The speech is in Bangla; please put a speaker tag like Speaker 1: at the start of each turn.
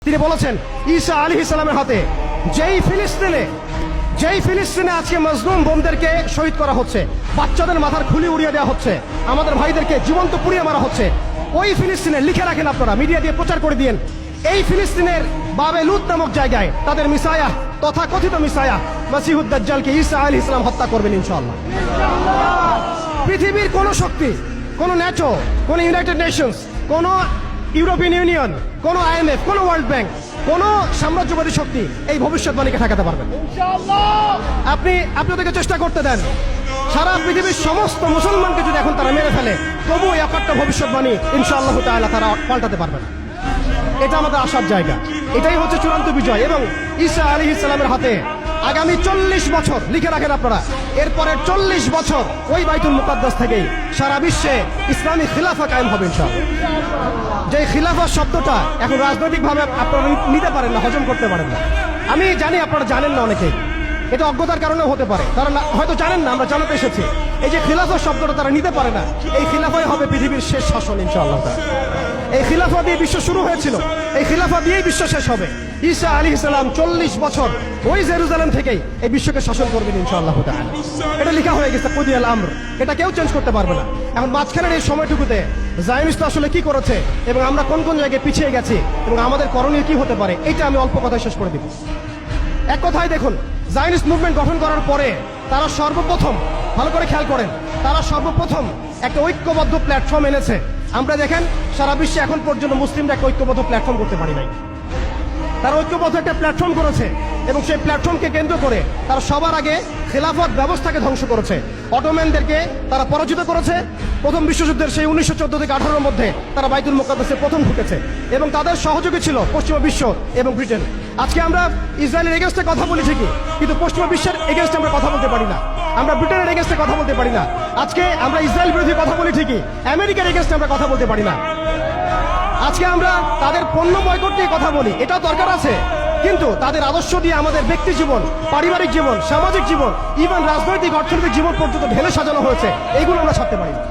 Speaker 1: তিনি বলেছেন ঈসা আলাইহিস সালামের হাতে যেই ফিলিস্তিনে আজকে মজলুম বোনদেরকে শহীদ করা হচ্ছে, বাচ্চাদের মাথার খুলি উড়িয়ে দেওয়া হচ্ছে, আমাদের ভাইদেরকে জীবন্ত পুড়িয়ে মারা হচ্ছে, ওই ফিলিস্তিনে লিখে রাখেন আপনারা, মিডিয়া দিয়ে প্রচার করে দিয়েন, এই ফিলিস্তিনের বাবে লুত নামক জায়গায় তাদের মিসায়া তথা কথিত মিসায়া মাসিহুদ দাজ্জালকে ঈসা আলাইহিস সালাম হত্যা করবেন ইনশাআল্লাহ। পৃথিবীর কোন শক্তি, কোন ন্যাটো, কোন ইউনাইটেড নেশনস, কোন ইউরোপিয়ান ইউনিয়ন, কোন IMF, কোন ওয়ার্ল্ড ব্যাংক, কোন সাম্রাজ্যবাদী শক্তি এই ভবিষ্যৎবাণীকে ঠেকাতে পারবে না। আপনি ওদেরকে চেষ্টা করতে দেন, সারা পৃথিবীর সমস্ত মুসলমানকে যদি এখন তারা মেরে ফেলে, তবু এই একটা ভবিষ্যৎবাণী ইনশাআল্লাহ তাআলা তারা পাল্টাতে পারবে না। এটা আমাদের আশার জায়গা, এটাই হচ্ছে চূড়ান্ত বিজয়। এবং ঈসা আলাইহিস সালামের হাতে আগামী 40 বছর লিখে রাখেন আপনারা, এরপরের 40 বছর ওই বাইতুল মুকাদ্দাস থেকেই সারা বিশ্বে ইসলামী খিলাফা কায়েম হবে ইনশাআল্লাহ। যে খিলাফা শব্দটা এখন রাজনৈতিকভাবে আপনারা নিতে পারেন না, হজম করতে পারেন না। আমি জানি আপনারা জানেন না, অনেকেই এটা অজ্ঞতার কারণেও হতে পারে, তারা হয়তো জানেন না, আমরা জানাতে এসেছি। এই যে খিলাফা শব্দটা তারা নিতে পারে না, এই খিলাফাই হবে পৃথিবীর শেষ শাসন ইনশাআল্লাহ। এই খিলাফা দিয়ে বিশ্ব শুরু হয়েছিল, এই খিলাফা দিয়েই বিশ্ব শেষ হবে। ঈসা আলাইহিস সালাম 40 বছর ওই জেরুজালেম থেকেই এই বিশ্বকে শাসন করবেন ইনশাআল্লাহ তাআলা। এটা লেখা হয়ে গেছে কুদিয়াল আমর, এটা কেউ চেঞ্জ করতে পারবে না। এখন মাঝখানের এই সময়টুকুতে জায়নিস্ট আসলে কি করেছে এবং আমরা কোন কোন জায়গায় পিছিয়ে গেছি এবং আমাদের করণীয় কি হতে পারে, এটা আমি অল্প কথায় শেষ করে দিব। এক কথায় দেখুন, জায়নিস্ট মুভমেন্ট গঠন করার পরে তারা সর্বপ্রথম, ভালো করে খেয়াল করেন, তারা সর্বপ্রথম একটা ঐক্যবদ্ধ প্ল্যাটফর্ম এনেছে। আমরা দেখেন সারা বিশ্বে এখন পর্যন্ত মুসলিমরা একটা ঐক্যবদ্ধ প্ল্যাটফর্ম করতে পারি নাই। তারা ঐক্যবদ্ধ একটা প্ল্যাটফর্ম করেছে এবং সেই প্ল্যাটফর্মকে কেন্দ্র করে তারা সবার আগে খেলাফত ব্যবস্থাকে ধ্বংস করেছে, অটোম্যানদেরকে তারা পরাজিত করেছে। প্রথম বিশ্বযুদ্ধের সেই 1914 থেকে 18-এর মধ্যে তারা বাইতুল মুকাদ্দাসে প্রথম ঢুকেছে এবং তাদের সহযোগী ছিল পশ্চিমা বিশ্ব এবং ব্রিটেন। আজকে আমরা ইসরায়েলের এগেনস্টে কথা বলি ঠিকই, কিন্তু পশ্চিমা বিশ্বের এগেনস্টে আমরা কথা বলতে পারি না, আমরা ব্রিটেনের এগেনস্টে কথা বলতে পারি না। আজকে আমরা ইসরায়েল বিরোধী কথা বলি ঠিকই, আমেরিকার এগেনস্টে আমরা কথা বলতে পারি না। আজকে আমরা তাদের পণ্য বয়কট নিয়ে কথা বলি, এটাও দরকার আছে, কিন্তু তাদের আদর্শ দিয়ে আমাদের ব্যক্তি জীবন, পারিবারিক জীবন, সামাজিক জীবন, ইভেন রাজনৈতিক অর্থনৈতিক জীবন পর্যন্ত ঢেলে সাজানো হয়েছে, এইগুলো আমরা ছাড়তে পারি না।